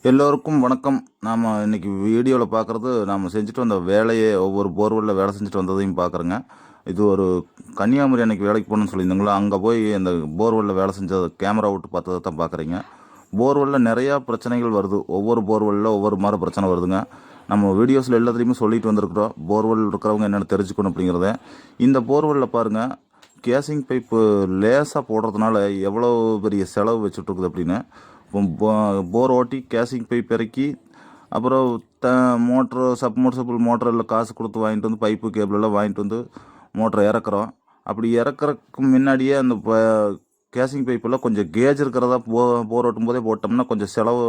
எல்லோருக்கும் வணக்கம். நாம் இன்றைக்கி வீடியோவில் பார்க்குறது நாம் செஞ்சுட்டு வந்த வேலையை ஒவ்வொரு போர்வெல்லில் வேலை செஞ்சுட்டு வந்ததையும் பார்க்குறேங்க. இது ஒரு கன்னியாகுமரி அன்றைக்கி வேலைக்கு போகணுன்னு சொல்லியிருந்தாங்களோ, அங்கே போய் அந்த போர்வெல்லில் வேலை செஞ்ச கேமரா விட்டு பார்த்ததை தான் பார்க்குறீங்க. போர்வெல்லில் நிறையா பிரச்சனைகள் வருது. ஒவ்வொரு போர்வெல்லில் ஒவ்வொரு மாதிரி பிரச்சனை வருதுங்க. நம்ம வீடியோஸில் எல்லாத்துலேயுமே சொல்லிட்டு வந்திருக்கிறோம். போர்வெல் இருக்கிறவங்க என்னென்னு தெரிஞ்சுக்கணும் அப்படிங்கிறத. இந்த போர்வெல்லில் பாருங்கள், கேசிங் பைப்பு லேசாக போடுறதுனால எவ்வளோ பெரிய செலவு வச்சுட்ருக்குது அப்படின்னு. போர் ஓட்டி கேசிங் பைப் இறக்கி அப்புறம் மோட்ரு சப்மர்சிபிள் மோட்டரில் காசு கொடுத்து வாங்கிட்டு வந்து பைப்பு கேபிளெல்லாம் வாங்கிட்டு வந்து மோட்டரை இறக்குறோம். அப்படி இறக்குறதுக்கு முன்னாடியே அந்த கேசிங் பைப்பெல்லாம் கொஞ்சம் கேஜ் இருக்கிறதா போர் ஓட்டும் போதே போட்டோம்னா கொஞ்சம் செலவு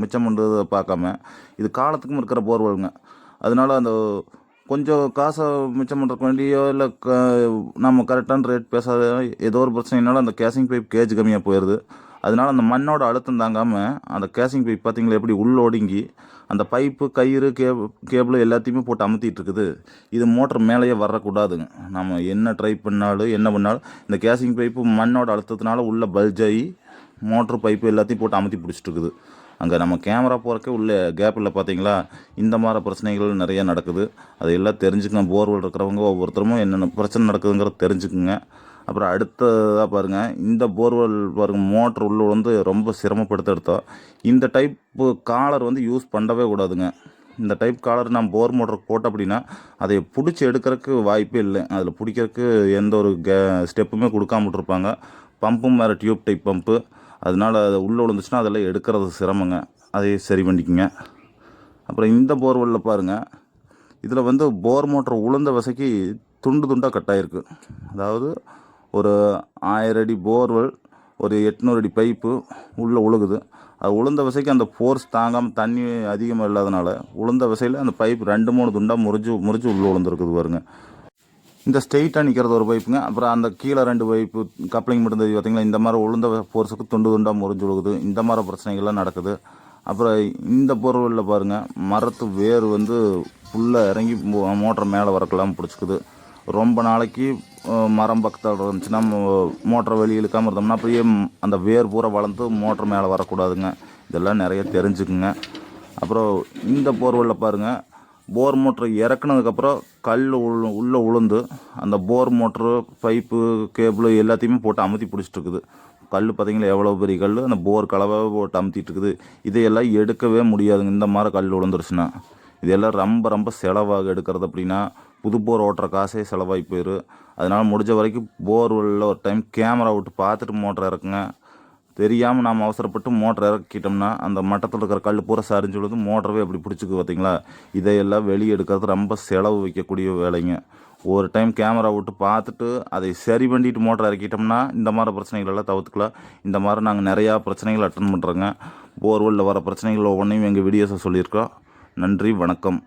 மிச்சம் பண்ணுறதை பார்க்காம இது காலத்துக்கும் இருக்கிற போர்வெல்லுங்க. அதனால் அந்த கொஞ்சம் காசை மிச்சம் பண்ணுறதுக்கு வேண்டியோ இல்லை நம்ம கரெக்டான ரேட் பேசாத ஏதோ ஒரு பிரச்சனைனால அந்த கேசிங் பைப் கேஜ் கம்மியாக போயிடுது. அதனால் அந்த மண்ணோட அழுத்தம் தாங்காமல் அந்த கேசிங் பைப் பார்த்திங்களா எப்படி ஒடுங்கி அந்த பைப்பு கயிறு கேபிள் எல்லாத்தையுமே போட்டு அமுத்திட்டு இருக்குது. இது மோட்டர் மேலேயே வரக்கூடாதுங்க. நம்ம என்ன ட்ரை பண்ணாலும் என்ன பண்ணாலும் இந்த கேசிங் பைப்பு மண்ணோட அழுத்தத்தினால உள்ள பல்ஜாகி மோட்ரு பைப்பு எல்லாத்தையும் போட்டு அமுத்தி பிடிச்சிட்டு இருக்குது. அங்கே நம்ம கேமரா போகிறக்கே உள்ள கேப்பில் பார்த்தீங்களா இந்த மாதிரி பிரச்சனைகள் நிறையா நடக்குது. அதையெல்லாம் தெரிஞ்சுக்கங்க. போர்வெல் இருக்கிறவங்க ஒவ்வொருத்தரும் என்னென்ன பிரச்சனை நடக்குதுங்கிறத தெரிஞ்சுக்குங்க. அப்புறம் அடுத்ததாக பாருங்கள், இந்த போர்வெல் பாருங்கள், மோட்ரு உள்ள வந்து ரொம்ப சிரமப்படுத்த எடுத்தோம். இந்த டைப்பு காலர் வந்து யூஸ் பண்ணவே கூடாதுங்க. இந்த டைப் காலர் நான் போர் மோட்டருக்கு போட்டோம் அப்படின்னா அதை பிடிச்சி எடுக்கிறதுக்கு வாய்ப்பே இல்லை. அதில் பிடிக்கிறதுக்கு எந்த ஒரு ஸ்டெப்புமே கொடுக்காம விட்ருப்பாங்க. பம்பும் வேறு டியூப் டைப் பம்பு. அதனால் அது உள்ளே விழுந்துச்சுன்னா அதெல்லாம் எடுக்கிறது சிரமங்க. அதை சரி பண்ணிக்கோங்க. அப்புறம் இந்த போர்வெல்லில் பாருங்கள், இதில் வந்து போர் மோட்டர் உளுந்த வசைக்கு துண்டு துண்டாக கட்டாயிருக்கு. அதாவது ஒரு 1000 அடி போர்வெல், ஒரு 800 அடி பைப்பு உள்ளே உழுகுது. அது உளுந்த விசைக்கு அந்த ஃபோர்ஸ் தாங்காமல் தண்ணி அதிகமாக இல்லாதனால உளுந்த விசையில் அந்த பைப் 2-3 துண்டாக முறிஞ்சு உள்ளே விழுந்துருக்குது பாருங்க. இந்த ஸ்ட்ரெயிட்டாக நிற்கிறது ஒரு பைப்புங்க. அப்புறம் அந்த கீழே 2 பைப்பு கப்ளிங் மட்டும் தெரியும் பார்த்தீங்களா. இந்த மாதிரி உளுந்த ஃபோர்ஸுக்கு துண்டாக முறிஞ்சு விழுகுது. இந்த மாதிரி பிரச்சனைகள்லாம் நடக்குது. அப்புறம் இந்த போர்வெல்லில் பாருங்கள், மரத்து வேர் வந்து ஃபுல்லாக இறங்கி மோட்டர் மேலே வரக்கெல்லாம் பிடிச்சிக்குது. ரொம்ப நாளைக்கு மரம் பக்கத்தில் இருந்துச்சுன்னா மோட்டரை வெளியே இழுக்காமல் இருந்தோம்னா அப்படியே அந்த வேர் பூரா வளர்ந்து மோட்டர் மேலே வரக்கூடாதுங்க. இதெல்லாம் நிறைய தெரிஞ்சுக்குங்க. அப்புறம் இந்த போர்வெல்லில் பாருங்கள், போர் மோட்ரு இறக்குனதுக்கப்புறம் கல் உள்ளே உளுந்து அந்த போர் மோட்ரு பைப்பு கேபிள் எல்லாத்தையுமே போட்டு அமுத்தி பிடிச்சிட்ருக்குது. கல் பார்த்திங்களா எவ்வளோ பெரிய கல், அந்த போர் கலவை போட்டு அமுத்திட்டு இருக்குது. இதையெல்லாம் எடுக்கவே முடியாதுங்க. இந்த மாதிரி கல் விழுந்துருச்சுன்னா இதெல்லாம் ரொம்ப ரொம்ப செலவாக எடுக்கிறது. அப்படின்னா புது போர் ஓட்டுற காசே செலவாகி போயிடும். அதனால் முடிஞ்ச வரைக்கும் போர்வெல்லில் ஒரு டைம் கேமரா விட்டு பார்த்துட்டு மோட்டர் இறக்குங்க. தெரியாமல் நாம் அவசரப்பட்டு மோட்டர் இறக்கிட்டோம்னா அந்த மட்டத்தில் இருக்கிற கல் பூரா சரிஞ்சு விழுது, மோட்டரவே அப்படி பிடிச்சிக்கு பார்த்தீங்களா. இதையெல்லாம் வெளியே எடுக்கிறது ரொம்ப செலவு வைக்கக்கூடிய வேலைங்க. ஒரு டைம் கேமரா விட்டு பார்த்துட்டு அதை சரி பண்ணிட்டு மோட்டர் இறக்கிட்டோம்னா இந்த மாதிரி பிரச்சனைகளெல்லாம் தவிர்த்துக்கலாம். இந்த மாதிரி நாங்கள் நிறையா பிரச்சனைகள் அட்டன் பண்ணுறோங்க. போர்வெல்லில் வர பிரச்சனைகள் ஒவ்வொன்றையும் எங்கள் வீடியோஸை சொல்லியிருக்கோம். நன்றி, வணக்கம்.